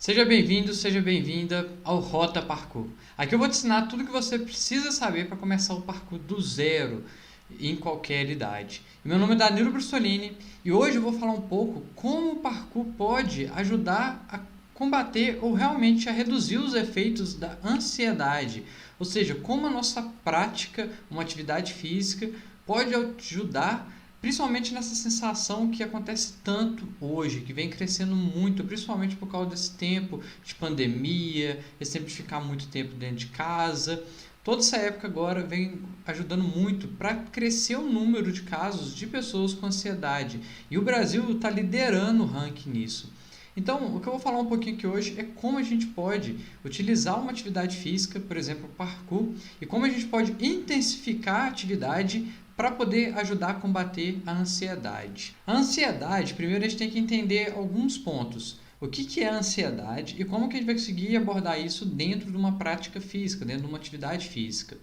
Seja bem-vindo, seja bem-vinda ao Rota Parkour. Aqui eu vou te ensinar tudo que você precisa saber para começar o parkour do zero, em qualquer idade. Meu nome é Danilo Brustolini e hoje eu vou falar um pouco como o parkour pode ajudar a combater ou realmente a reduzir os efeitos da ansiedade. Ou seja, como a nossa prática, uma atividade física, pode ajudar principalmente nessa sensação que acontece tanto hoje, que vem crescendo muito, principalmente por causa desse tempo de pandemia, esse tempo de ficar muito tempo dentro de casa. Toda essa época agora vem ajudando muito para crescer o número de casos de pessoas com ansiedade. E o Brasil está liderando o ranking nisso. Então, o que eu vou falar um pouquinho aqui hoje é como a gente pode utilizar uma atividade física, por exemplo, o parkour, e como a gente pode intensificar a atividade para poder ajudar a combater a ansiedade. A ansiedade, primeiro a gente tem que entender alguns pontos. O que é a ansiedade e como que a gente vai conseguir abordar isso dentro de uma prática física, dentro de uma atividade física.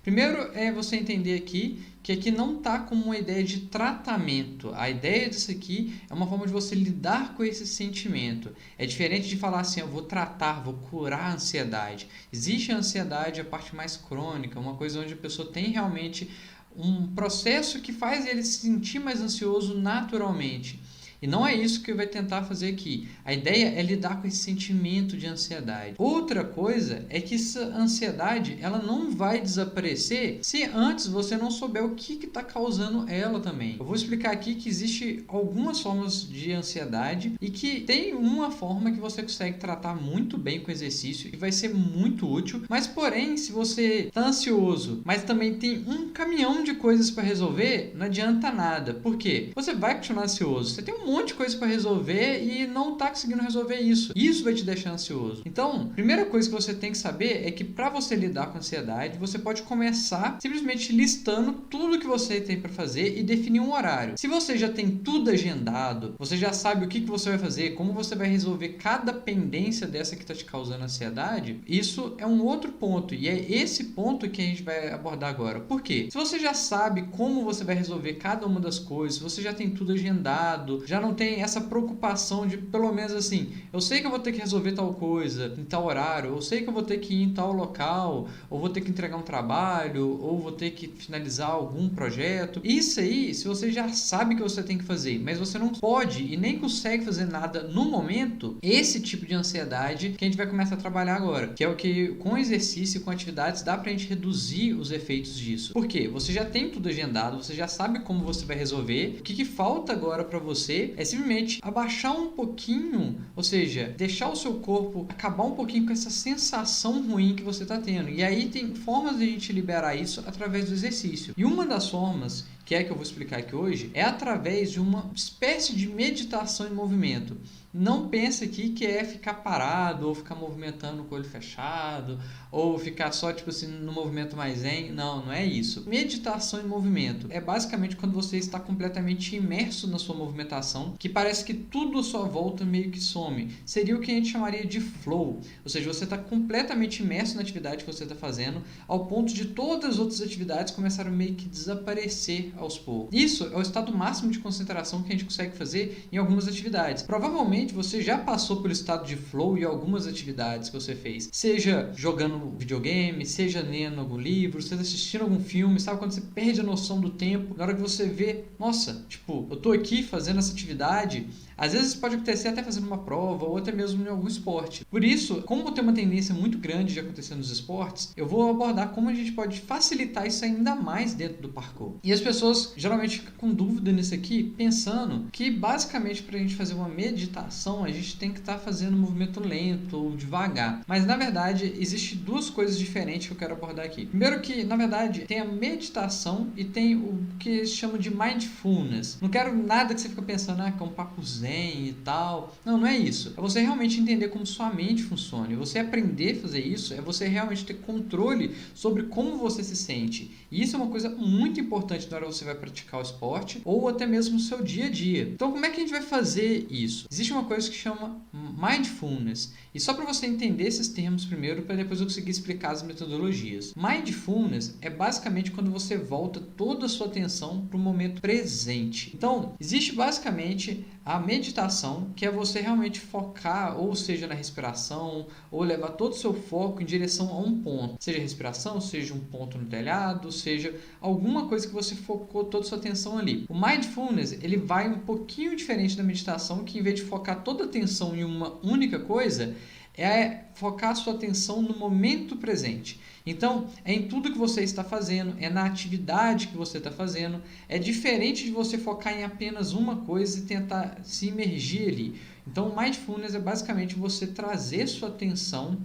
Primeiro é você entender aqui que aqui não está como uma ideia de tratamento. A ideia disso aqui é uma forma de você lidar com esse sentimento. É diferente de falar assim, eu vou tratar, vou curar a ansiedade. Existe a ansiedade, a parte mais crônica, uma coisa onde a pessoa tem realmente um processo que faz ele se sentir mais ansioso naturalmente. E não é isso que vai tentar fazer aqui. A ideia é lidar com esse sentimento de ansiedade. Outra coisa é que essa ansiedade ela não vai desaparecer se antes você não souber o que está causando ela também. Eu vou explicar aqui que existe algumas formas de ansiedade e que tem uma forma que você consegue tratar muito bem com exercício e vai ser muito útil. Mas porém, se você está ansioso, mas também tem um caminhão de coisas para resolver, não adianta nada. Por quê? Você vai continuar ansioso. Você tem um monte de coisa para resolver e não está conseguindo resolver isso. Isso vai te deixar ansioso. Então, a primeira coisa que você tem que saber é que para você lidar com a ansiedade, você pode começar simplesmente listando tudo que você tem para fazer e definir um horário. Se você já tem tudo agendado, você já sabe o que você vai fazer, como você vai resolver cada pendência dessa que está te causando ansiedade, isso é um outro ponto e é esse ponto que a gente vai abordar agora. Por quê? Se você já sabe como você vai resolver cada uma das coisas, se você já tem tudo agendado, já não tem essa preocupação de, pelo menos assim, eu sei que eu vou ter que resolver tal coisa em tal horário, eu sei que eu vou ter que ir em tal local, ou vou ter que entregar um trabalho, ou vou ter que finalizar algum projeto. Isso aí, se você já sabe que você tem que fazer, mas você não pode e nem consegue fazer nada no momento, esse tipo de ansiedade que a gente vai começar a trabalhar agora, que é o que com exercício e com atividades dá pra gente reduzir os efeitos disso. Por quê? Você já tem tudo agendado, você já sabe como você vai resolver, o que falta agora pra você é simplesmente abaixar um pouquinho, ou seja, deixar o seu corpo acabar um pouquinho com essa sensação ruim que você está tendo. E aí tem formas de a gente liberar isso através do exercício. E uma das formas, que é que eu vou explicar aqui hoje, é através de uma espécie de meditação em movimento. Não pense aqui que é ficar parado ou ficar movimentando com o olho fechado ou ficar só tipo assim no movimento mais zen. Não, não é isso. Meditação em movimento é basicamente quando você está completamente imerso na sua movimentação, que parece que tudo à sua volta meio que some. Seria o que a gente chamaria de flow, ou seja, você está completamente imerso na atividade que você está fazendo, ao ponto de todas as outras atividades começarem a meio que desaparecer aos poucos. Isso é o estado máximo de concentração que a gente consegue fazer em algumas atividades. Provavelmente você já passou pelo estado de flow em algumas atividades que você fez, seja jogando videogame, seja lendo algum livro, seja assistindo algum filme, sabe quando você perde a noção do tempo, na hora que você vê, nossa, tipo, eu tô aqui fazendo essa atividade. Às vezes pode acontecer até fazendo uma prova ou até mesmo em algum esporte. Por isso, como tem uma tendência muito grande de acontecer nos esportes, eu vou abordar como a gente pode facilitar isso ainda mais dentro do parkour. E as pessoas geralmente ficam com dúvida nisso aqui, pensando que basicamente para a gente fazer uma meditação, a gente tem que estar fazendo um movimento lento ou devagar. Mas na verdade, existe duas coisas diferentes que eu quero abordar aqui. Primeiro que, na verdade, tem a meditação e tem o que eles chamam de mindfulness. Não quero nada que você fica pensando, que é um papo zen e tal. Não, não é isso. É você realmente entender como sua mente funciona. E você aprender a fazer isso é você realmente ter controle sobre como você se sente. E isso é uma coisa muito importante na hora que você vai praticar o esporte ou até mesmo no seu dia a dia. Então, como é que a gente vai fazer isso? Existe uma coisa que chama Mindfulness. E só para você entender esses termos primeiro, para depois eu conseguir explicar as metodologias. Mindfulness é basicamente quando você volta toda a sua atenção para o momento presente. Então, existe basicamente a meditação, que é você realmente focar, ou seja, na respiração, ou levar todo o seu foco em direção a um ponto. Seja respiração, seja um ponto no telhado, seja alguma coisa que você focou toda a sua atenção ali. O Mindfulness, ele vai um pouquinho diferente da meditação, que em vez de focar toda a atenção em uma única coisa, é focar a sua atenção no momento presente. Então, é em tudo que você está fazendo, é na atividade que você está fazendo. É diferente de você focar em apenas uma coisa e tentar se imergir ali. Então, o Mindfulness é basicamente você trazer sua atenção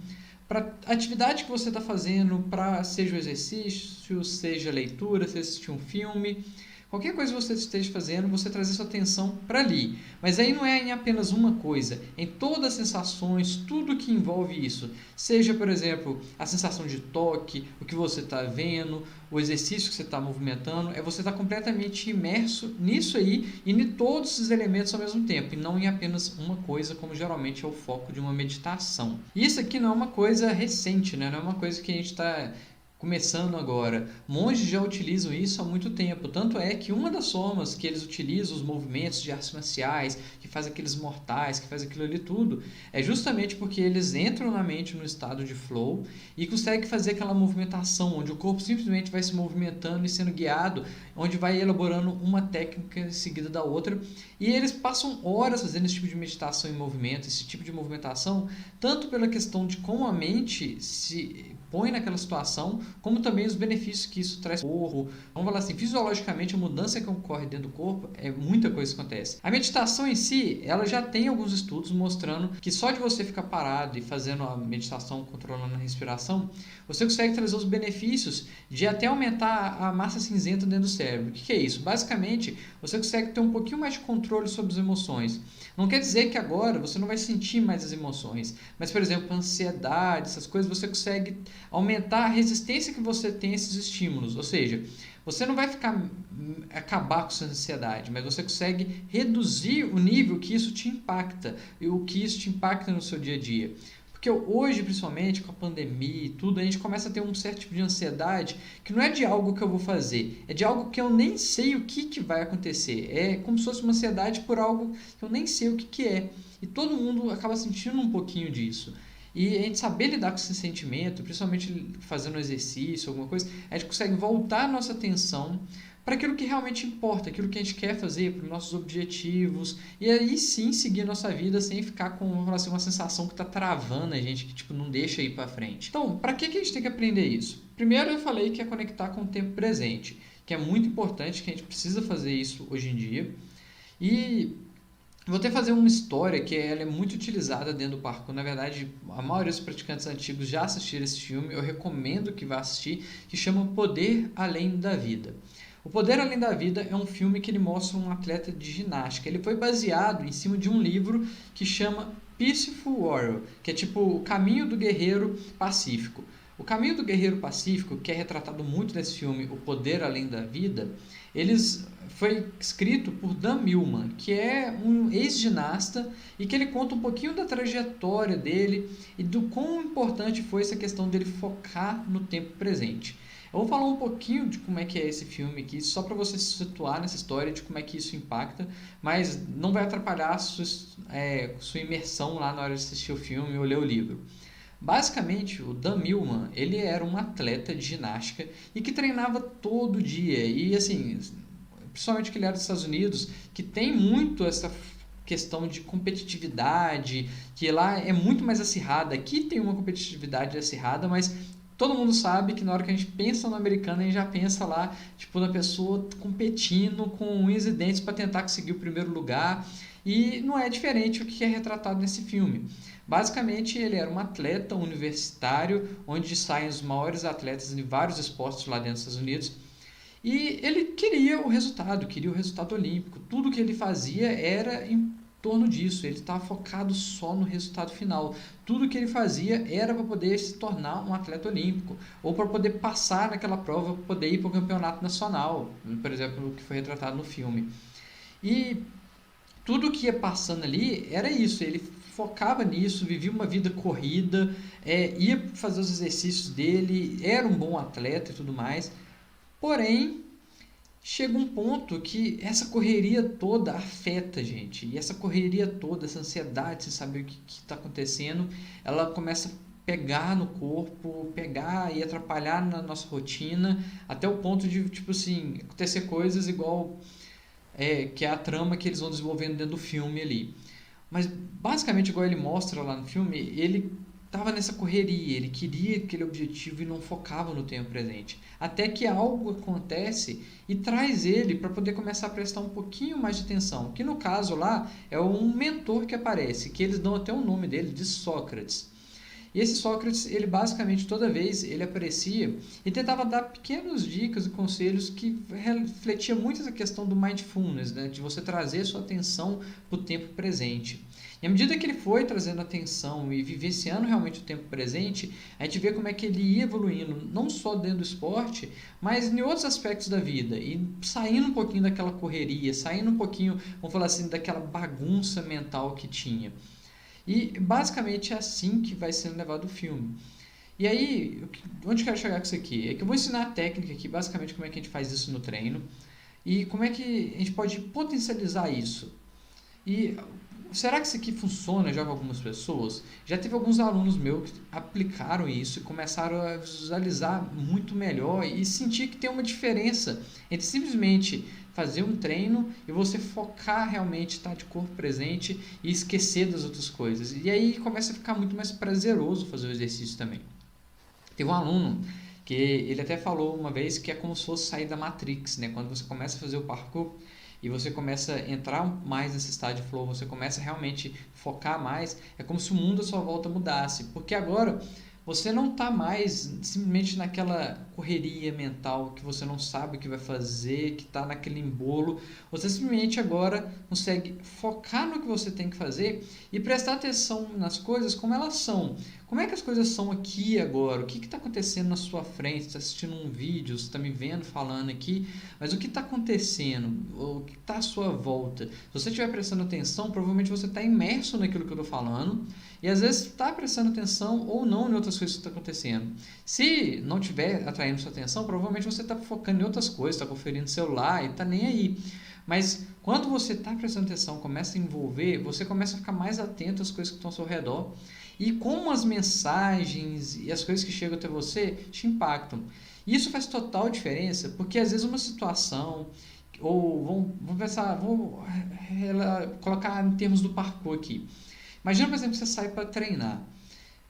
para a atividade que você está fazendo, para seja o exercício, seja a leitura, seja assistir um filme. Qualquer coisa que você esteja fazendo, você trazer sua atenção para ali. Mas aí não é em apenas uma coisa, em todas as sensações, tudo que envolve isso. Seja, por exemplo, a sensação de toque, o que você está vendo, o exercício que você está movimentando, é você estar completamente imerso nisso aí e em todos esses elementos ao mesmo tempo, e não em apenas uma coisa, como geralmente é o foco de uma meditação. Isso aqui não é uma coisa recente, né? Não é uma coisa que a gente está começando agora. Monges já utilizam isso há muito tempo. Tanto é que uma das formas que eles utilizam os movimentos de artes marciais, que faz aqueles mortais, que faz aquilo ali tudo, é justamente porque eles entram na mente no estado de flow e conseguem fazer aquela movimentação, onde o corpo simplesmente vai se movimentando e sendo guiado, onde vai elaborando uma técnica seguida da outra. E eles passam horas fazendo esse tipo de meditação em movimento, esse tipo de movimentação, tanto pela questão de como a mente se põe naquela situação, como também os benefícios que isso traz para o corpo. Vamos falar assim, fisiologicamente a mudança que ocorre dentro do corpo é muita coisa que acontece. A meditação em si, ela já tem alguns estudos mostrando que só de você ficar parado e fazendo a meditação, controlando a respiração, você consegue trazer os benefícios de até aumentar a massa cinzenta dentro do cérebro. O que é isso? Basicamente, você consegue ter um pouquinho mais de controle sobre as emoções. Não quer dizer que agora você não vai sentir mais as emoções, mas, por exemplo, a ansiedade, essas coisas, você consegue aumentar a resistência que você tem a esses estímulos. Ou seja, você não vai acabar com sua ansiedade, mas você consegue reduzir o nível que isso te impacta e o que isso te impacta no seu dia a dia. Porque hoje, principalmente com a pandemia e tudo, a gente começa a ter um certo tipo de ansiedade que não é de algo que eu vou fazer, é de algo que eu nem sei o que vai acontecer. É como se fosse uma ansiedade por algo que eu nem sei o que é. E todo mundo acaba sentindo um pouquinho disso. E a gente saber lidar com esse sentimento, principalmente fazendo exercício, alguma coisa, a gente consegue voltar a nossa atenção para aquilo que realmente importa, aquilo que a gente quer fazer, para os nossos objetivos, e aí sim seguir a nossa vida sem ficar com, vamos falar assim, uma sensação que está travando a gente, que tipo, não deixa ir para frente. Então, para que a gente tem que aprender isso? Primeiro eu falei que é conectar com o tempo presente, que é muito importante, que a gente precisa fazer isso hoje em dia. E vou até fazer uma história que ela é muito utilizada dentro do parkour. Na verdade, a maioria dos praticantes antigos já assistiram esse filme. Eu recomendo que vá assistir, que chama Poder Além da Vida. O Poder Além da Vida é um filme que ele mostra um atleta de ginástica. Ele foi baseado em cima de um livro que chama Peaceful Warrior, que é tipo o caminho do guerreiro pacífico. O caminho do guerreiro pacífico, que é retratado muito nesse filme, O Poder Além da Vida, foi escrito por Dan Millman, que é um ex-ginasta e que ele conta um pouquinho da trajetória dele e do quão importante foi essa questão dele focar no tempo presente. Eu vou falar um pouquinho de como é que é esse filme aqui, só para você se situar nessa história de como é que isso impacta, mas não vai atrapalhar a sua imersão lá na hora de assistir o filme ou ler o livro. Basicamente, o Dan Millman, ele era um atleta de ginástica e que treinava todo dia. E assim, principalmente que ele era dos Estados Unidos, que tem muito essa questão de competitividade, que lá é muito mais acirrada. Aqui tem uma competitividade acirrada, mas todo mundo sabe que na hora que a gente pensa no americano, a gente já pensa lá, tipo, na pessoa competindo com unhas e dentes para tentar conseguir o primeiro lugar. E não é diferente o que é retratado nesse filme. Basicamente, ele era um atleta universitário, onde saem os maiores atletas de vários esportes lá dentro dos Estados Unidos. E ele queria o resultado olímpico. Tudo que ele fazia era em torno disso. Ele estava focado só no resultado final. Tudo que ele fazia era para poder se tornar um atleta olímpico, ou para poder passar naquela prova, para poder ir para o campeonato nacional, por exemplo, o que foi retratado no filme. E tudo que ia passando ali era isso. Ele focava nisso, vivia uma vida corrida, ia fazer os exercícios dele, era um bom atleta e tudo mais. Porém, chega um ponto que essa correria toda afeta a gente. E essa correria toda, essa ansiedade sem saber o que está acontecendo, ela começa a pegar no corpo, pegar e atrapalhar na nossa rotina, até o ponto de, tipo assim, acontecer coisas igual que é a trama que eles vão desenvolvendo dentro do filme ali. Mas basicamente, igual ele mostra lá no filme, ele estava nessa correria, ele queria aquele objetivo e não focava no tempo presente. Até que algo acontece e traz ele para poder começar a prestar um pouquinho mais de atenção. Que no caso lá é um mentor que aparece, que eles dão até o nome dele de Sócrates. E esse Sócrates, ele basicamente toda vez ele aparecia e tentava dar pequenas dicas e conselhos que refletia muito essa questão do mindfulness, né? De você trazer sua atenção para o tempo presente. E à medida que ele foi trazendo atenção e vivenciando realmente o tempo presente, a gente vê como é que ele ia evoluindo, não só dentro do esporte, mas em outros aspectos da vida. E saindo um pouquinho daquela correria, saindo um pouquinho, vamos falar assim, daquela bagunça mental que tinha. E basicamente é assim que vai sendo levado o filme. E aí, onde eu quero chegar com isso aqui? É que eu vou ensinar a técnica aqui, basicamente como é que a gente faz isso no treino e como é que a gente pode potencializar isso. E será que isso aqui funciona já com algumas pessoas? Já teve alguns alunos meus que aplicaram isso e começaram a visualizar muito melhor e sentir que tem uma diferença entre simplesmente fazer um treino e você focar realmente, estar de corpo presente e esquecer das outras coisas. E aí começa a ficar muito mais prazeroso fazer o exercício também. Teve um aluno que ele até falou uma vez que é como se fosse sair da Matrix, né? Quando você começa a fazer o parkour e você começa a entrar mais nesse estado de flow, você começa a realmente focar mais, é como se o mundo à sua volta mudasse, porque agora você não está mais simplesmente naquela correria mental que você não sabe o que vai fazer, que está naquele embolo. Você simplesmente agora consegue focar no que você tem que fazer e prestar atenção nas coisas como elas são. Como é que as coisas são aqui e agora? O que está acontecendo na sua frente? Você está assistindo um vídeo, você está me vendo falando aqui, mas o que está acontecendo? O que está à sua volta? Se você estiver prestando atenção, provavelmente você está imerso naquilo que eu estou falando e às vezes está prestando atenção ou não em outras coisas que estão acontecendo. Se não estiver atraindo sua atenção, provavelmente você está focando em outras coisas, está conferindo o celular e está nem aí. Mas quando você está prestando atenção, começa a envolver, você começa a ficar mais atento às coisas que estão ao seu redor e como as mensagens e as coisas que chegam até você te impactam. Isso faz total diferença, porque às vezes uma situação, ou vamos pensar, colocar em termos do parkour aqui. Imagina, por exemplo, que você sai para treinar.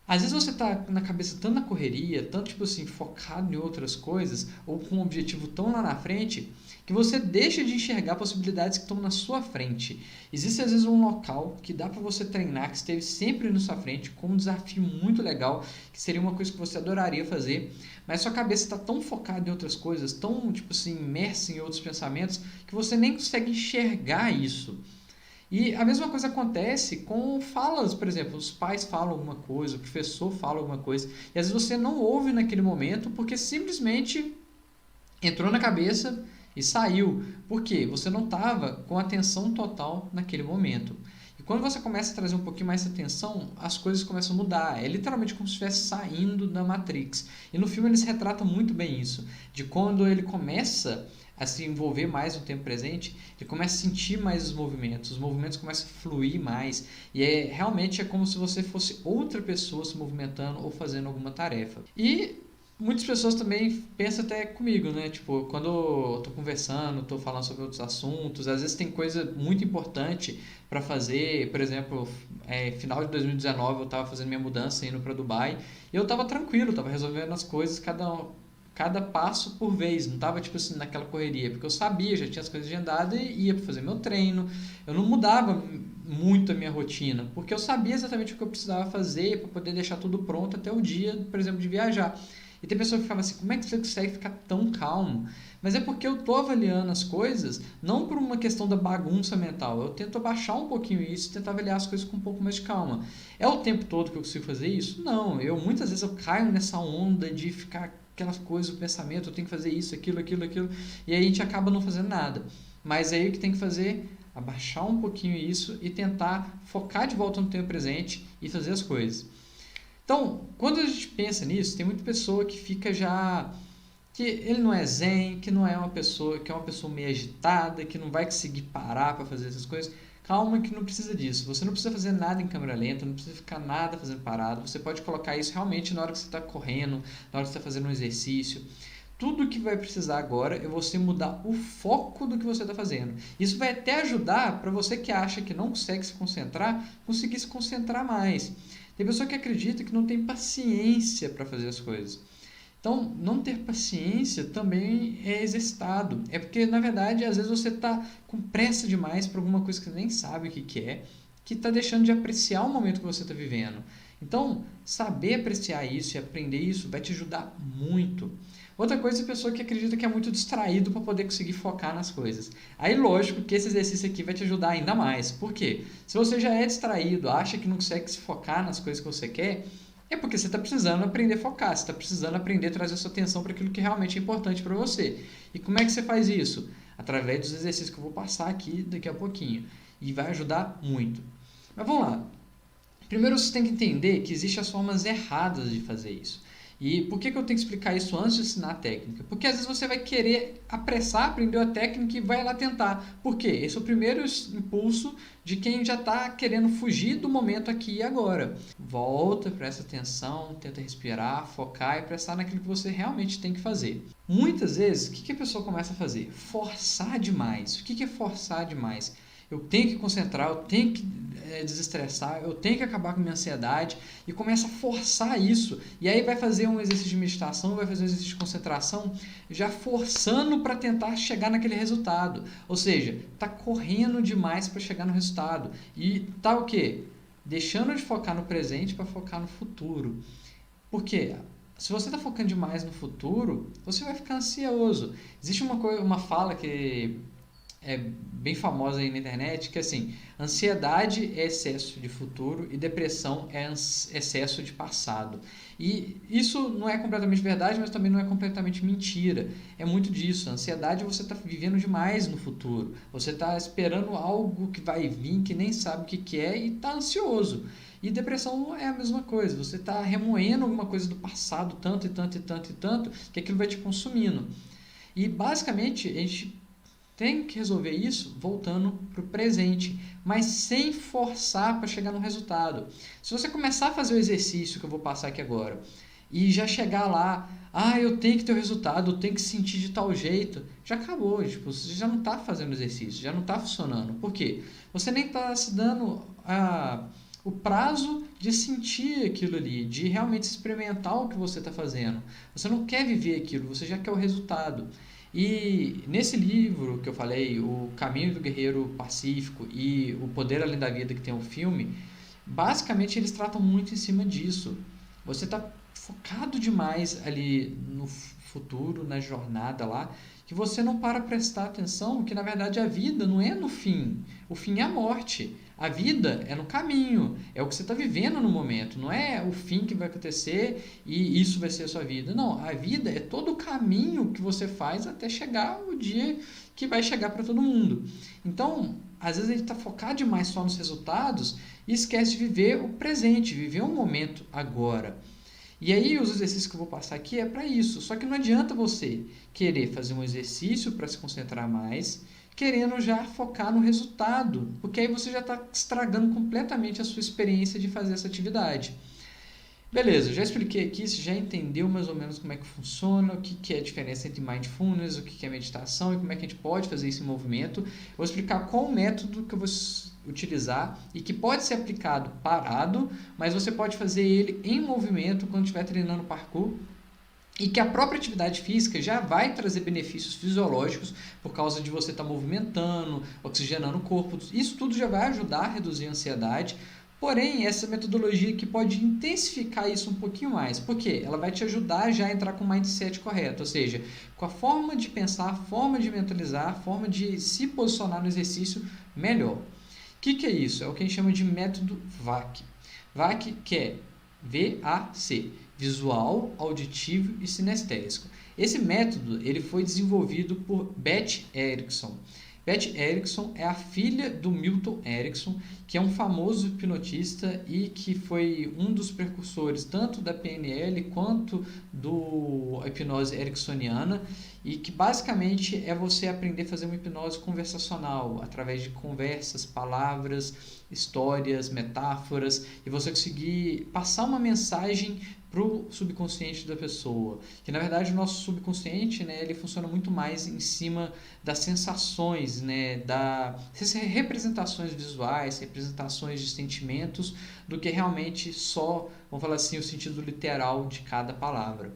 Às vezes você está na cabeça tanto na correria, tanto tipo assim, focado em outras coisas, ou com um objetivo tão lá na frente, que você deixa de enxergar possibilidades que estão na sua frente. Existe às vezes um local que dá para você treinar, que esteve sempre na sua frente, com um desafio muito legal, que seria uma coisa que você adoraria fazer, mas sua cabeça está tão focada em outras coisas, tão tipo assim, imersa em outros pensamentos, que você nem consegue enxergar isso. E a mesma coisa acontece com falas, por exemplo, os pais falam alguma coisa, o professor fala alguma coisa, e às vezes você não ouve naquele momento porque simplesmente entrou na cabeça e saiu. Por quê? Você não estava com atenção total naquele momento. E quando você começa a trazer um pouquinho mais de atenção, as coisas começam a mudar. É literalmente como se estivesse saindo da Matrix. E no filme eles retratam muito bem isso, de quando ele começa a se envolver mais no tempo presente, ele começa a sentir mais os movimentos começam a fluir mais, e realmente é como se você fosse outra pessoa se movimentando ou fazendo alguma tarefa. E muitas pessoas também pensam até comigo, né? Tipo, quando eu tô conversando, tô falando sobre outros assuntos, às vezes tem coisa muito importante para fazer, por exemplo, final de 2019 eu tava fazendo minha mudança indo para Dubai, e eu tava tranquilo, tava resolvendo as coisas cada passo por vez, não estava tipo assim naquela correria, porque eu sabia, já tinha as coisas agendadas e ia fazer meu treino, eu não mudava muito a minha rotina, porque eu sabia exatamente o que eu precisava fazer para poder deixar tudo pronto até o dia, por exemplo, de viajar. E tem pessoa que ficava assim, como é que você consegue ficar tão calmo? Mas é porque eu tô avaliando as coisas não por uma questão da bagunça mental, eu tento abaixar um pouquinho isso e tentar avaliar as coisas com um pouco mais de calma. É o tempo todo que eu consigo fazer isso? Não, muitas vezes eu caio nessa onda de ficar aquelas coisas, o pensamento, eu tenho que fazer isso, aquilo, e aí a gente acaba não fazendo nada. Mas aí o que tem que fazer? abaixar um pouquinho isso e tentar focar de volta no tempo presente e fazer as coisas. Então, quando a gente pensa nisso, tem muita pessoa que fica já que ele não é zen, que não é uma pessoa, que é uma pessoa meio agitada, que não vai conseguir parar para fazer essas coisas. Calma que não precisa disso. Você não precisa fazer nada em câmera lenta, não precisa ficar nada fazendo parado. Você pode colocar isso realmente na hora que você está correndo, na hora que você está fazendo um exercício. Tudo que vai precisar agora é você mudar o foco do que você está fazendo. Isso vai até ajudar para você que acha que não consegue se concentrar, conseguir se concentrar mais. Tem pessoa que acredita que não tem paciência para fazer as coisas. Então, não ter paciência também é exercitado. É porque, na verdade, às vezes você está com pressa demais para alguma coisa que você nem sabe o que é, que está deixando de apreciar o momento que você está vivendo. Então, saber apreciar isso e aprender isso vai te ajudar muito. Outra coisa é a pessoa que acredita que é muito distraído para poder conseguir focar nas coisas. Aí, lógico que esse exercício aqui vai te ajudar ainda mais. Por quê? Se você já é distraído, acha que não consegue se focar nas coisas que você quer, é porque você está precisando aprender a focar, você está precisando aprender a trazer sua atenção para aquilo que realmente é importante para você. E como é que você faz isso? Através dos exercícios que eu vou passar aqui daqui a pouquinho. E vai ajudar muito. Mas vamos lá. Primeiro você tem que entender que existem as formas erradas de fazer isso. E por que eu tenho que explicar isso antes de ensinar a técnica? Porque às vezes você vai querer apressar, aprender a técnica e vai lá tentar. Por quê? Esse é o primeiro impulso de quem já está querendo fugir do momento aqui e agora. Volta, presta atenção, tenta respirar, focar e prestar naquilo que você realmente tem que fazer. Muitas vezes, o que a pessoa começa a fazer? Forçar demais. O que é forçar demais? Eu tenho que concentrar, eu tenho que desestressar, eu tenho que acabar com a minha ansiedade e começa a forçar isso. E aí vai fazer um exercício de meditação, vai fazer um exercício de concentração, já forçando para tentar chegar naquele resultado. Ou seja, está correndo demais para chegar no resultado. E tá o quê? Deixando de focar no presente para focar no futuro. Por quê? Se você está focando demais no futuro, você vai ficar ansioso. Existe uma fala que é bem famosa aí na internet, que assim, ansiedade é excesso de futuro e depressão é excesso de passado. E isso não é completamente verdade, mas também não é completamente mentira. É muito disso. A ansiedade você está vivendo demais no futuro. Você está esperando algo que vai vir, que nem sabe o que é e está ansioso. E depressão é a mesma coisa. Você está remoendo alguma coisa do passado tanto e tanto e tanto e tanto que aquilo vai te consumindo. E basicamente a gente tem que resolver isso voltando para o presente, mas sem forçar para chegar no resultado. Se você começar a fazer o exercício que eu vou passar aqui agora e já chegar lá, eu tenho que ter o resultado, eu tenho que sentir de tal jeito, já acabou, tipo, você já não está fazendo exercício, já não está funcionando. Por quê? Você nem está se dando o prazo de sentir aquilo ali, de realmente experimentar o que você está fazendo. Você não quer viver aquilo, você já quer o resultado. E nesse livro que eu falei, O Caminho do Guerreiro Pacífico e O Poder Além da Vida, que tem um filme, basicamente eles tratam muito em cima disso. Você está focado demais ali no futuro, na jornada lá, que você não para prestar atenção que na verdade a vida não é no fim. O fim é a morte. A vida é no caminho, é o que você está vivendo no momento, não é o fim que vai acontecer e isso vai ser a sua vida. Não, a vida é todo o caminho que você faz até chegar o dia que vai chegar para todo mundo. Então, às vezes a gente está focado demais só nos resultados e esquece de viver o presente, viver o momento agora. E aí os exercícios que eu vou passar aqui é para isso. Só que não adianta você querer fazer um exercício para se concentrar mais, querendo já focar no resultado, porque aí você já está estragando completamente a sua experiência de fazer essa atividade. Beleza, já expliquei aqui, você já entendeu mais ou menos como é que funciona, o que é a diferença entre mindfulness, o que é meditação e como é que a gente pode fazer esse movimento. Eu vou explicar qual o método que eu vou utilizar e que pode ser aplicado parado, mas você pode fazer ele em movimento quando estiver treinando parkour. E que a própria atividade física já vai trazer benefícios fisiológicos por causa de você estar movimentando, oxigenando o corpo. Isso tudo já vai ajudar a reduzir a ansiedade. Porém, essa metodologia que pode intensificar isso um pouquinho mais. Por quê? Ela vai te ajudar já a entrar com o mindset correto, ou seja, com a forma de pensar, a forma de mentalizar, a forma de se posicionar no exercício melhor. O que é isso? É o que a gente chama de método VAC. VAC que é V-A-C. Visual, auditivo e sinestésico. Esse método ele foi desenvolvido por Beth Erickson. Beth Erickson é a filha do Milton Erickson, que é um famoso hipnotista e que foi um dos precursores tanto da PNL quanto do hipnose ericksoniana, e que basicamente é você aprender a fazer uma hipnose conversacional através de conversas, palavras, histórias, metáforas, e você conseguir passar uma mensagem para o subconsciente da pessoa. Que na verdade o nosso subconsciente, né, ele funciona muito mais em cima das sensações, né, das representações visuais, representações de sentimentos, do que realmente só, vamos falar assim, o sentido literal de cada palavra.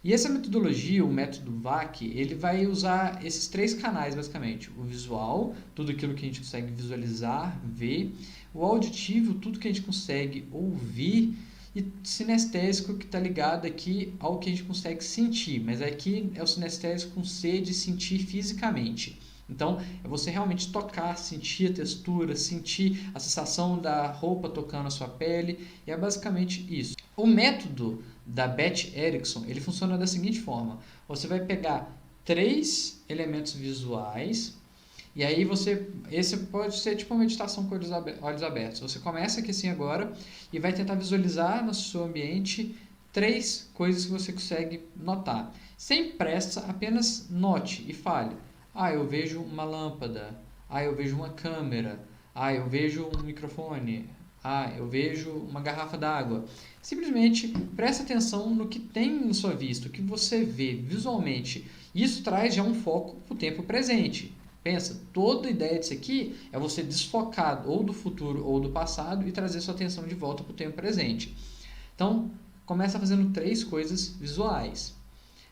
E essa metodologia, o método VAC, ele vai usar esses 3 canais basicamente: o visual, tudo aquilo que a gente consegue visualizar, ver; o auditivo, tudo que a gente consegue ouvir; e sinestésico, que está ligado aqui ao que a gente consegue sentir, mas aqui é o sinestésico com C de sentir fisicamente. Então, é você realmente tocar, sentir a textura, sentir a sensação da roupa tocando a sua pele, e é basicamente isso. O método da Beth Erickson, ele funciona da seguinte forma: você vai pegar 3 elementos visuais, e aí esse pode ser tipo uma meditação com olhos abertos. Você começa aqui assim agora e vai tentar visualizar no seu ambiente 3 coisas que você consegue notar. Sem pressa, apenas note e fale. Eu vejo uma lâmpada. Eu vejo uma câmera. Eu vejo um microfone. Eu vejo uma garrafa d'água. Simplesmente preste atenção no que tem em sua vista, o que você vê visualmente. Isso traz já um foco para o tempo presente. Pensa, toda a ideia disso aqui é você desfocar ou do futuro ou do passado e trazer sua atenção de volta para o tempo presente. Então, começa fazendo 3 coisas visuais.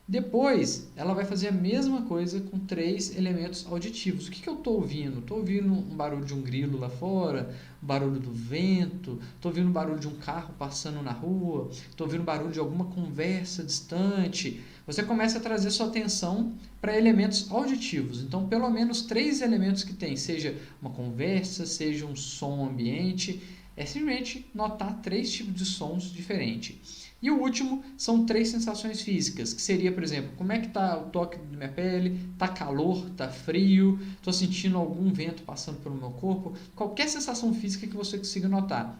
Depois, ela vai fazer a mesma coisa com 3 elementos auditivos. O que eu estou ouvindo? Estou ouvindo um barulho de um grilo lá fora, o barulho do vento, estou ouvindo o barulho de um carro passando na rua, estou ouvindo o barulho de alguma conversa distante. Você começa a trazer sua atenção para elementos auditivos. Então, pelo menos 3 elementos que tem, seja uma conversa, seja um som ambiente, é simplesmente notar 3 tipos de sons diferentes. E o último são 3 sensações físicas, que seria, por exemplo, como é que está o toque da minha pele, está calor, está frio, estou sentindo algum vento passando pelo meu corpo, qualquer sensação física que você consiga notar.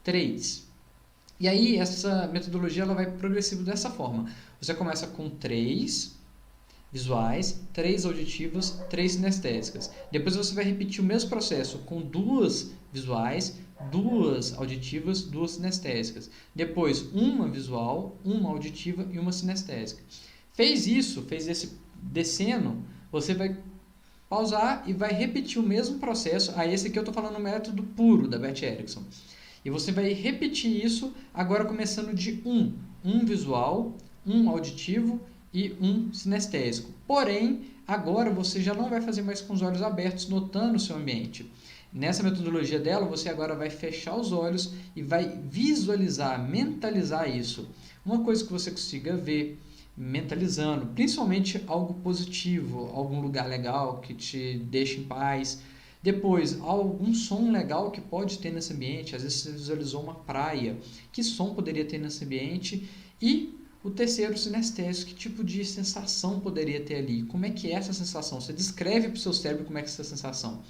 3. E aí essa metodologia ela vai progressivo dessa forma. Você começa com 3 visuais, 3 auditivas, 3 sinestésicas. Depois você vai repetir o mesmo processo com 2 visuais, 2 auditivas, 2 sinestésicas. Depois, uma visual, uma auditiva e uma sinestésica. Fez esse descendo, você vai pausar e vai repetir o mesmo processo. Esse aqui eu estou falando no método puro da Beth Erickson. E você vai repetir isso agora começando de um visual, um auditivo e um sinestésico. Porém, agora você já não vai fazer mais com os olhos abertos, notando o seu ambiente. Nessa metodologia dela, você agora vai fechar os olhos e vai visualizar, mentalizar isso. Uma coisa que você consiga ver, mentalizando, principalmente algo positivo, algum lugar legal que te deixe em paz. Depois, algum som legal que pode ter nesse ambiente. Às vezes você visualizou uma praia. Que som poderia ter nesse ambiente? E o terceiro, sinestésico, que tipo de sensação poderia ter ali? Como é que é essa sensação? Você descreve para o seu cérebro como é que é essa sensação.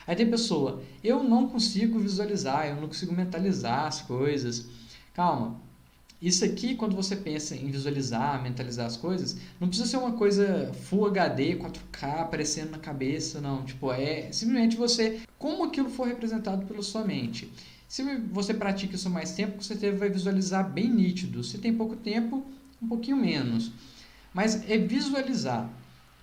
Aí tem pessoa, eu não consigo visualizar, eu não consigo mentalizar as coisas. Calma. Isso aqui, quando você pensa em visualizar, mentalizar as coisas, não precisa ser uma coisa Full HD, 4K, aparecendo na cabeça, não. É simplesmente você, como aquilo for representado pela sua mente. Se você pratica isso mais tempo, você vai visualizar bem nítido. Se tem pouco tempo, um pouquinho menos. Mas é visualizar.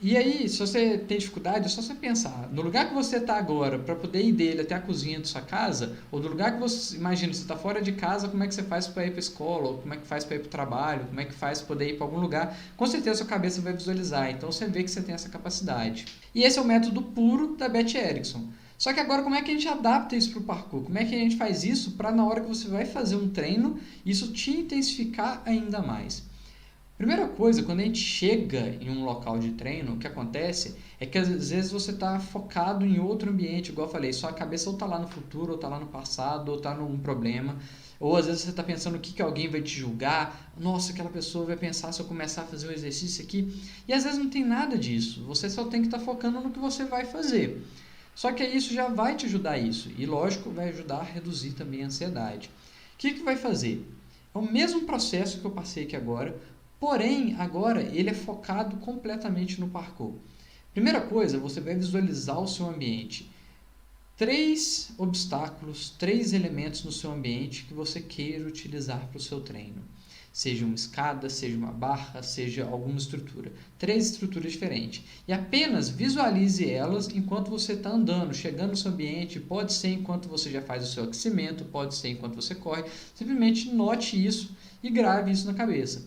E aí, se você tem dificuldade, é só você pensar. No lugar que você está agora, para poder ir dele até a cozinha da sua casa, ou do lugar que você, imagina, você está fora de casa, como é que você faz para ir para a escola, ou como é que faz para ir para o trabalho, como é que faz para poder ir para algum lugar, com certeza a sua cabeça vai visualizar. Então você vê que você tem essa capacidade. E esse é o método puro da Beth Erickson. Só que agora, como é que a gente adapta isso para o parkour? Como é que a gente faz isso para, na hora que você vai fazer um treino, isso te intensificar ainda mais? Primeira coisa, quando a gente chega em um local de treino, o que acontece é que às vezes você está focado em outro ambiente, igual eu falei, sua cabeça ou está lá no futuro, ou está lá no passado, ou está num problema, ou às vezes você está pensando o que alguém vai te julgar, nossa, aquela pessoa vai pensar se eu começar a fazer um exercício aqui, e às vezes não tem nada disso, você só tem que estar focando no que você vai fazer. Só que isso já vai te ajudar isso, e lógico, vai ajudar a reduzir também a ansiedade. O que vai fazer? É o mesmo processo que eu passei aqui agora, porém, agora ele é focado completamente no parkour. Primeira coisa, você vai visualizar o seu ambiente. 3 obstáculos, 3 elementos no seu ambiente que você queira utilizar para o seu treino. Seja uma escada, seja uma barra, seja alguma estrutura. 3 estruturas diferentes. E apenas visualize elas enquanto você está andando, chegando no seu ambiente. Pode ser enquanto você já faz o seu aquecimento, pode ser enquanto você corre. Simplesmente note isso e grave isso na cabeça.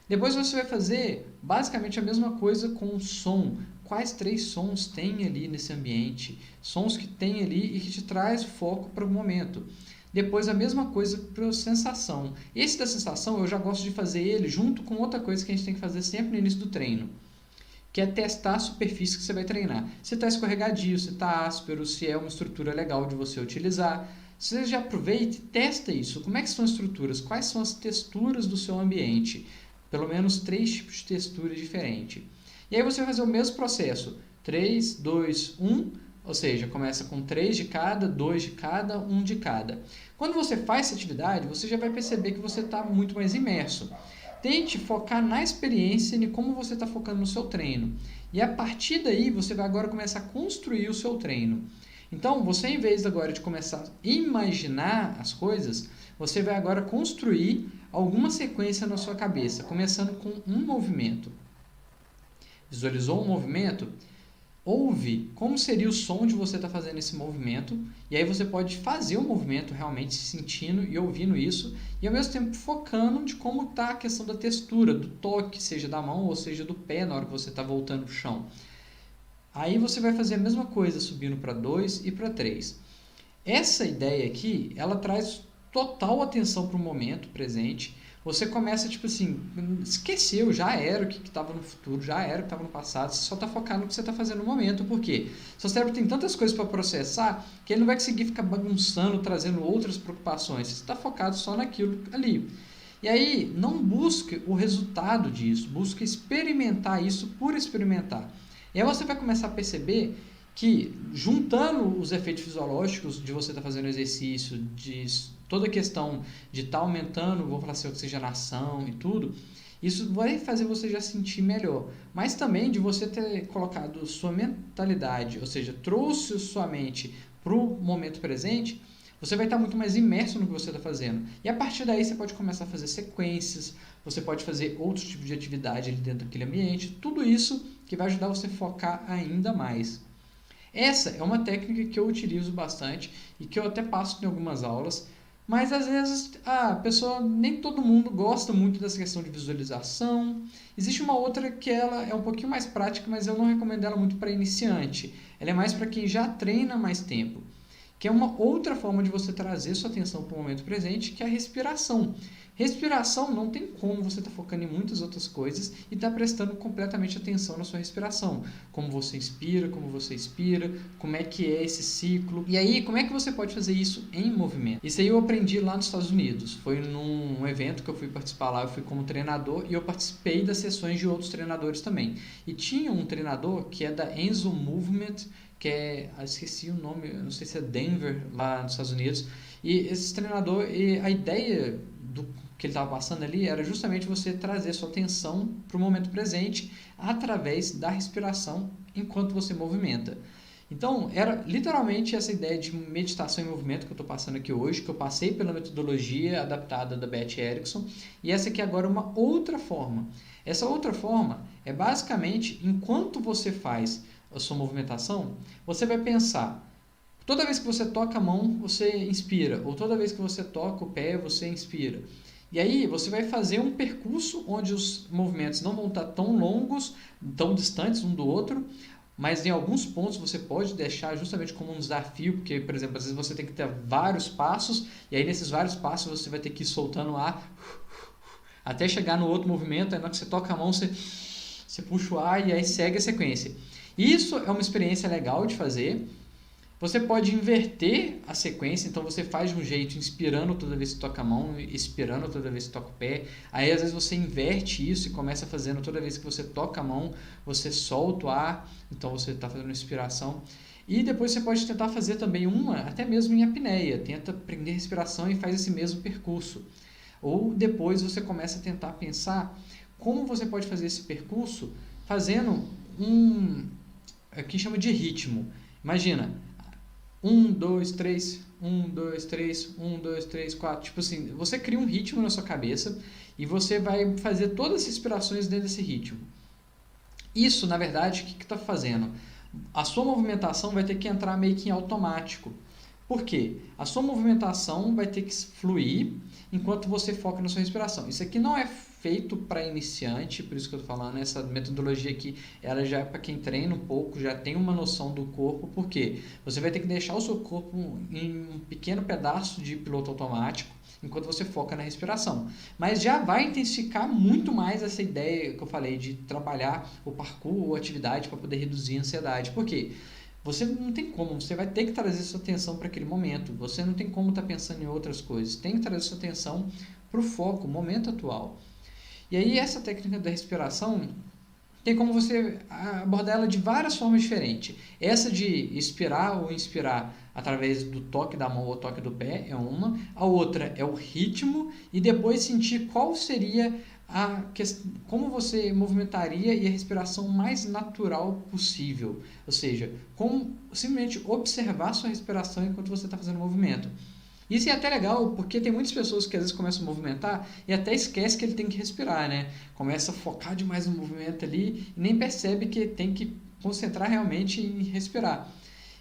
Depois você vai fazer basicamente a mesma coisa com o som. Quais 3 sons tem ali nesse ambiente? Sons que tem ali e que te traz foco para o momento. Depois a mesma coisa para a sensação. Esse da sensação eu já gosto de fazer ele junto com outra coisa que a gente tem que fazer sempre no início do treino, que é testar a superfície que você vai treinar. Se está escorregadio, se está áspero, se é uma estrutura legal de você utilizar. Você já aproveita e testa isso. Como é que são as estruturas? Quais são as texturas do seu ambiente? Pelo menos 3 tipos de textura diferentes. E aí você vai fazer o mesmo processo. 3, 2, 1, ou seja, começa com 3 de cada, 2 de cada, 1 de cada. Quando você faz essa atividade, você já vai perceber que você está muito mais imerso. Tente focar na experiência e em como você está focando no seu treino. E a partir daí, você vai agora começar a construir o seu treino. Então, você, em vez agora de começar a imaginar as coisas, você vai agora construir alguma sequência na sua cabeça, começando com um movimento. Visualizou um movimento? Ouve como seria o som de você estar fazendo esse movimento, e aí você pode fazer o movimento realmente sentindo e ouvindo isso, e ao mesmo tempo focando de como está a questão da textura, do toque, seja da mão ou seja do pé na hora que você está voltando para o chão. Aí você vai fazer a mesma coisa, subindo para 2 e para 3. Essa ideia aqui, ela traz total atenção para o momento presente. Você começa, tipo assim, esqueceu, já era o que estava no futuro, já era o que estava no passado, você só está focado no que você está fazendo no momento. Por quê? Seu cérebro tem tantas coisas para processar que ele não vai conseguir ficar bagunçando, trazendo outras preocupações. Você está focado só naquilo ali. E aí, não busque o resultado disso, busque experimentar isso por experimentar. E aí você vai começar a perceber que, juntando os efeitos fisiológicos de você estar fazendo exercício, de toda a questão de estar aumentando, vou falar assim, a oxigenação e tudo, isso vai fazer você já sentir melhor. Mas também de você ter colocado sua mentalidade, ou seja, trouxe sua mente para o momento presente, você vai estar muito mais imerso no que você está fazendo. E a partir daí você pode começar a fazer sequências, você pode fazer outros tipos de atividade ali dentro daquele ambiente, tudo isso que vai ajudar você a focar ainda mais. Essa é uma técnica que eu utilizo bastante e que eu até passo em algumas aulas, mas às vezes a pessoa, nem todo mundo gosta muito dessa questão de visualização. Existe uma outra que ela é um pouquinho mais prática, mas eu não recomendo ela muito para iniciante. Ela é mais para quem já treina mais tempo, que é uma outra forma de você trazer sua atenção para o momento presente, que é a respiração. Respiração não tem como você estar focando em muitas outras coisas e estar prestando completamente atenção na sua respiração. Como você inspira, como você expira, como é que é esse ciclo. E aí, como é que você pode fazer isso em movimento? Isso aí eu aprendi lá nos Estados Unidos. Foi num evento que eu fui participar lá, eu fui como treinador e eu participei das sessões de outros treinadores também. E tinha um treinador que é da Enzo Movement, que é, esqueci o nome, não sei se é Denver, lá nos Estados Unidos. E esse treinador, a ideia do que ele estava passando ali era justamente você trazer sua atenção para o momento presente através da respiração enquanto você movimenta. Então, era literalmente essa ideia de meditação em movimento que eu estou passando aqui hoje, que eu passei pela metodologia adaptada da Beth Erickson, e essa aqui agora é uma outra forma. Essa outra forma é basicamente, enquanto você faz a sua movimentação, você vai pensar, toda vez que você toca a mão, você inspira, ou toda vez que você toca o pé, você inspira. E aí você vai fazer um percurso onde os movimentos não vão estar tão longos, tão distantes um do outro, mas em alguns pontos você pode deixar justamente como um desafio, porque, por exemplo, às vezes você tem que ter vários passos, e aí nesses vários passos você vai ter que ir soltando ar até chegar no outro movimento, aí na hora que você toca a mão, você puxa o ar e aí segue a sequência. Isso é uma experiência legal de fazer. Você pode inverter a sequência, então você faz de um jeito, inspirando toda vez que toca a mão, expirando toda vez que toca o pé. Aí às vezes você inverte isso e começa fazendo toda vez que você toca a mão, você solta o ar, então você está fazendo inspiração. E depois você pode tentar fazer também uma, até mesmo em apneia, tenta prender respiração e faz esse mesmo percurso. Ou depois você começa a tentar pensar como você pode fazer esse percurso fazendo que chama de ritmo. Imagina, 1, 2, 3, 1, 2, 3, 1, 2, 3, 4. Tipo assim, você cria um ritmo na sua cabeça e você vai fazer todas as respirações dentro desse ritmo. Isso, na verdade, o que está fazendo? A sua movimentação vai ter que entrar meio que em automático. Por quê? A sua movimentação vai ter que fluir enquanto você foca na sua respiração. Isso aqui não é feito para iniciante, por isso que eu estou falando, essa metodologia aqui, ela já é para quem treina um pouco, já tem uma noção do corpo, porque você vai ter que deixar o seu corpo em um pequeno pedaço de piloto automático, enquanto você foca na respiração. Mas já vai intensificar muito mais essa ideia que eu falei de trabalhar o parkour ou atividade para poder reduzir a ansiedade. Por quê? Você não tem como, você vai ter que trazer sua atenção para aquele momento. Você não tem como estar pensando em outras coisas. Tem que trazer sua atenção para o foco, o momento atual. E aí essa técnica da respiração tem como você abordar ela de várias formas diferentes. Essa de expirar ou inspirar através do toque da mão ou toque do pé é uma. A outra é o ritmo e depois sentir qual seria como você movimentaria e a respiração mais natural possível. Ou seja, como simplesmente observar sua respiração enquanto você está fazendo o movimento. Isso é até legal, porque tem muitas pessoas que às vezes começam a movimentar e até esquece que ele tem que respirar, né? Começa a focar demais no movimento ali e nem percebe que tem que concentrar realmente em respirar.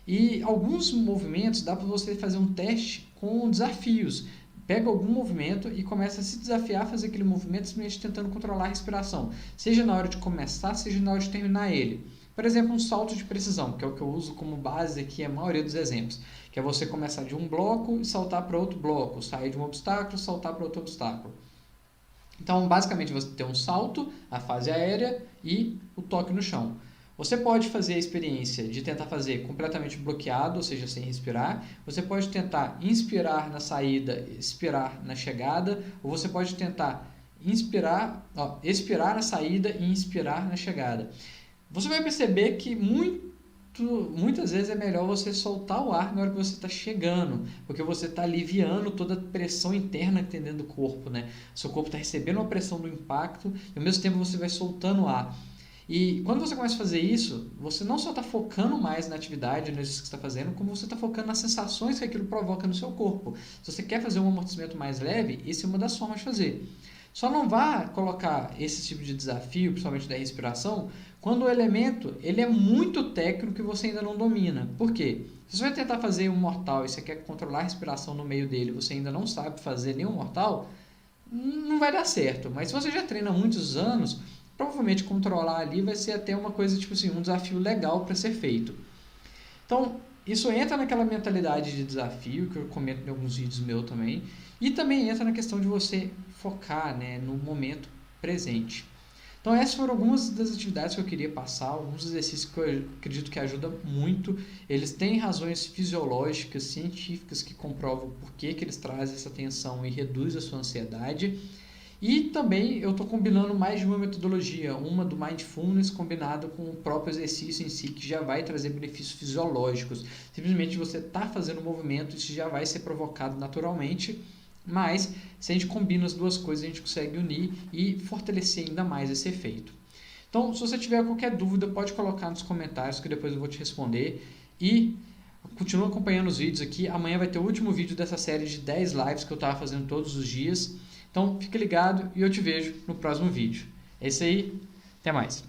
E alguns movimentos dá para você fazer um teste com desafios. Pega algum movimento e começa a se desafiar a fazer aquele movimento simplesmente tentando controlar a respiração. Seja na hora de começar, seja na hora de terminar ele. Por exemplo, um salto de precisão, que é o que eu uso como base aqui a maioria dos exemplos. Que é você começar de um bloco e saltar para outro bloco. Sair de um obstáculo e saltar para outro obstáculo. Então, basicamente, você tem um salto, a fase aérea e o toque no chão. Você pode fazer a experiência de tentar fazer completamente bloqueado, ou seja, sem respirar. Você pode tentar inspirar na saída, expirar na chegada. Ou você pode tentar expirar na saída e inspirar na chegada. Você vai perceber que muitas vezes é melhor você soltar o ar na hora que você está chegando, porque você está aliviando toda a pressão interna que tem dentro do corpo, né? Seu corpo está recebendo a pressão do impacto e ao mesmo tempo você vai soltando o ar. E quando você começa a fazer isso, você não só está focando mais na atividade, no exercício que você está fazendo, como você está focando nas sensações que aquilo provoca no seu corpo. Se você quer fazer um amortecimento mais leve, essa é uma das formas de fazer. Só não vá colocar esse tipo de desafio, principalmente da respiração, quando o elemento ele é muito técnico e você ainda não domina. Por quê? Se você vai tentar fazer um mortal e você quer controlar a respiração no meio dele e você ainda não sabe fazer nenhum mortal, não vai dar certo. Mas se você já treina há muitos anos, provavelmente controlar ali vai ser até uma coisa, tipo assim, um desafio legal para ser feito. Então, isso entra naquela mentalidade de desafio, que eu comento em alguns vídeos meus também, e também entra na questão de você focar, né, no momento presente. Então essas foram algumas das atividades que eu queria passar, alguns exercícios que eu acredito que ajudam muito. Eles têm razões fisiológicas, científicas que comprovam por que eles trazem essa tensão e reduzem a sua ansiedade. E também eu estou combinando mais de uma metodologia, uma do Mindfulness combinado com o próprio exercício em si, que já vai trazer benefícios fisiológicos. Simplesmente você está fazendo o movimento, isso já vai ser provocado naturalmente, mas se a gente combina as duas coisas, a gente consegue unir e fortalecer ainda mais esse efeito. Então, se você tiver qualquer dúvida, pode colocar nos comentários que depois eu vou te responder. E continua acompanhando os vídeos aqui. Amanhã vai ter o último vídeo dessa série de 10 lives que eu estava fazendo todos os dias. Então, fique ligado e eu te vejo no próximo vídeo. É isso aí, até mais.